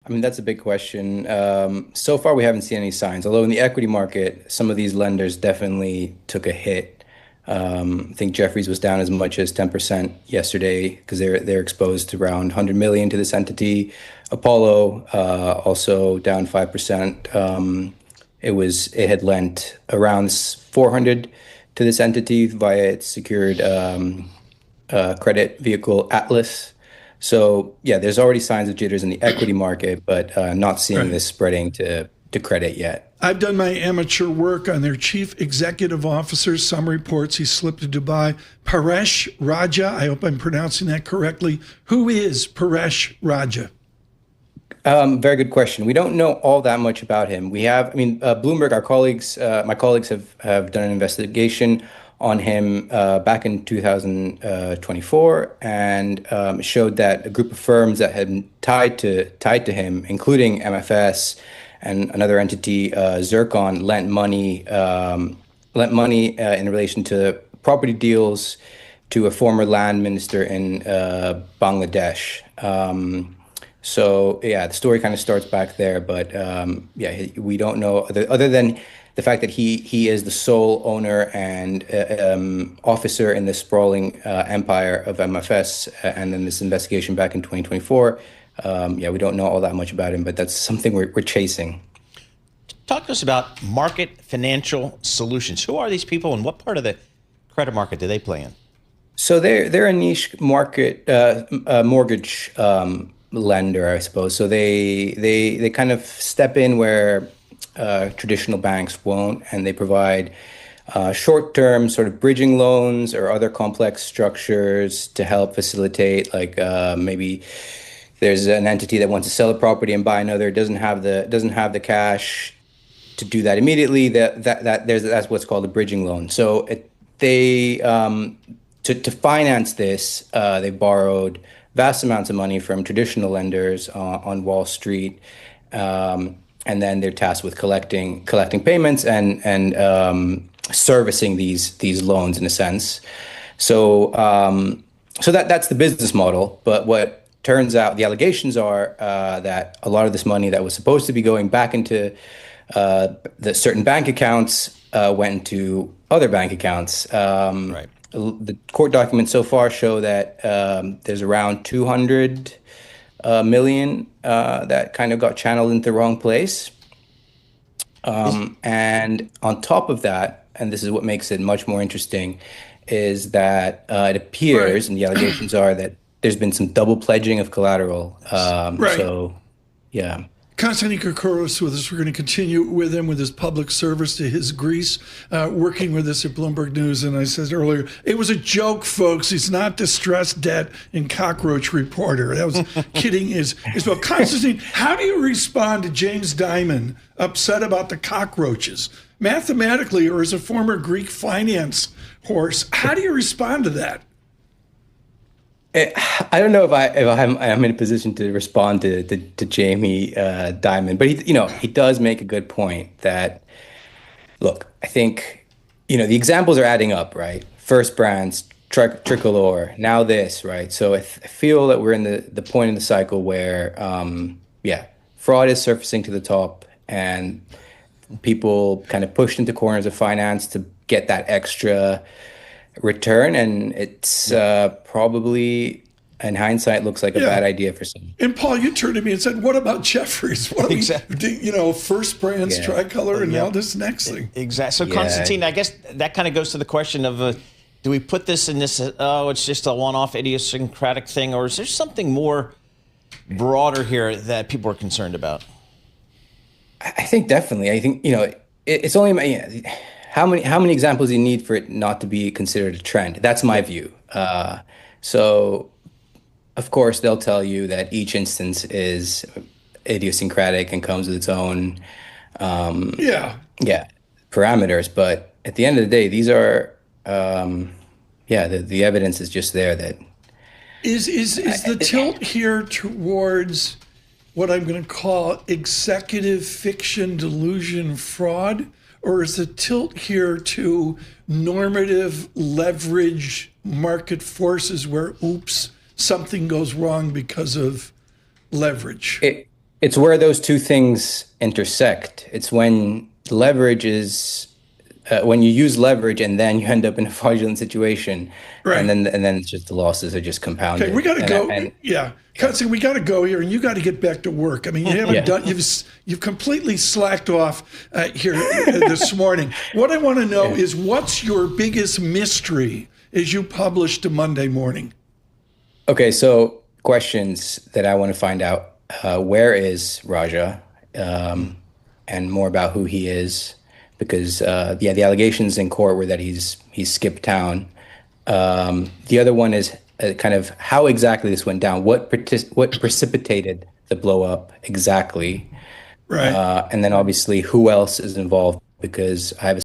I mean, that's a big question. So far, we haven't seen any signs. Although in the equity market, some of these lenders definitely took a hit. I think Jefferies was down as much as 10% yesterday because they're exposed to around 100 million to this entity. Apollo also down 5%. It had lent around 400 to this entity via its secured credit vehicle Atlas. So yeah, there's already signs of jitters in the equity market, but not seeing Right. this spreading to credit yet. I've done my amateur work on their chief executive officer. Some reports he slipped to Dubai. Paresh Raja, I hope I'm pronouncing that correctly. Who is Paresh Raja? Very good question. We don't know all that much about him. Bloomberg, my colleagues have done an investigation on him back in 2024 and showed that a group of firms that had tied to him, including MFS and another entity, Zircon, lent money in relation to property deals to a former land minister in Bangladesh. So yeah, the story kind of starts back there, but we don't know other than the fact that he is the sole owner and officer in this sprawling empire of MFS, and then this investigation back in 2024. We don't know all that much about him, but that's something we're chasing. Talk to us about Market Financial Solutions. Who are these people, and what part of the credit market do they play in? So they're a niche market mortgage lender, I suppose. So they kind of step in where traditional banks won't, and they provide short-term sort of bridging loans or other complex structures to help facilitate, like maybe there's an entity that wants to sell a property and buy another, doesn't have the cash to do that immediately. That's what's called a bridging loan. So to finance this, they borrowed vast amounts of money from traditional lenders on Wall Street, and then they're tasked with collecting payments and servicing these loans in a sense. So that's the business model. But what turns out, the allegations are that a lot of this money that was supposed to be going back into the certain bank accounts went into other bank accounts. Right. The court documents so far show that there's around 200 million that kind of got channeled into the wrong place. And on top of that, and this is what makes it much more interesting, is that it appears, Right. and the allegations are that there's been some double pledging of collateral. Right. So, yeah. Konstantin Kokoros with us. We're going to continue with him with his public service to his Greece, working with us at Bloomberg News. And I said earlier, it was a joke, folks. He's not distressed debt and cockroach reporter. That was kidding as well. Konstantin, how do you respond to James Dimon upset about the cockroaches? Mathematically, or as a former Greek finance horse, how do you respond to that? I don't know if I'm in a position to respond to Jamie Dimon, but he does make a good point that, look, I think the examples are adding up, right? First Brands, Tricolor, now this, right? So I feel that we're in the point in the cycle where fraud is surfacing to the top, and people kind of pushed into corners of finance to get that extra return, and it's probably, in hindsight, looks like a bad idea for some. And Paul, you turned to me and said, "What about Jeffries? What Exactly. First Brands, Tricolor, and now this next thing." Exactly. So, Yeah. Konstantin, I guess that kind of goes to the question of, do we put this in this, it's just a one-off idiosyncratic thing, or is there something more broader here that people are concerned about? I think definitely. I think it's only how many examples you need for it not to be considered a trend. That's my view. So, of course, they'll tell you that each instance is idiosyncratic and comes with its own parameters. But at the end of the day, these are the evidence is just there that Is the tilt here towards what I'm going to call executive fiction, delusion, fraud? Or is the tilt here to normative leverage market forces where, oops, something goes wrong because of leverage? it's where those two things intersect. It's when leverage is when you use leverage and then you end up in a fraudulent situation, Right. and then it's just the losses are just Okay, compounded. we got to go. And Yeah, Cutsy, we got to go here, and you got to get back to work. I mean, you haven't Yeah. done. You've completely slacked off here this morning. What I want to know is what's your biggest mystery as you publish to Monday morning? Okay, so questions that I want to find out: where is Raja, and more about who he is, because yeah, the allegations in court were that he's skipped town. The other one is kind of how exactly this went down. What precipitated the blow up exactly? Right. And then obviously who else is involved, because I have a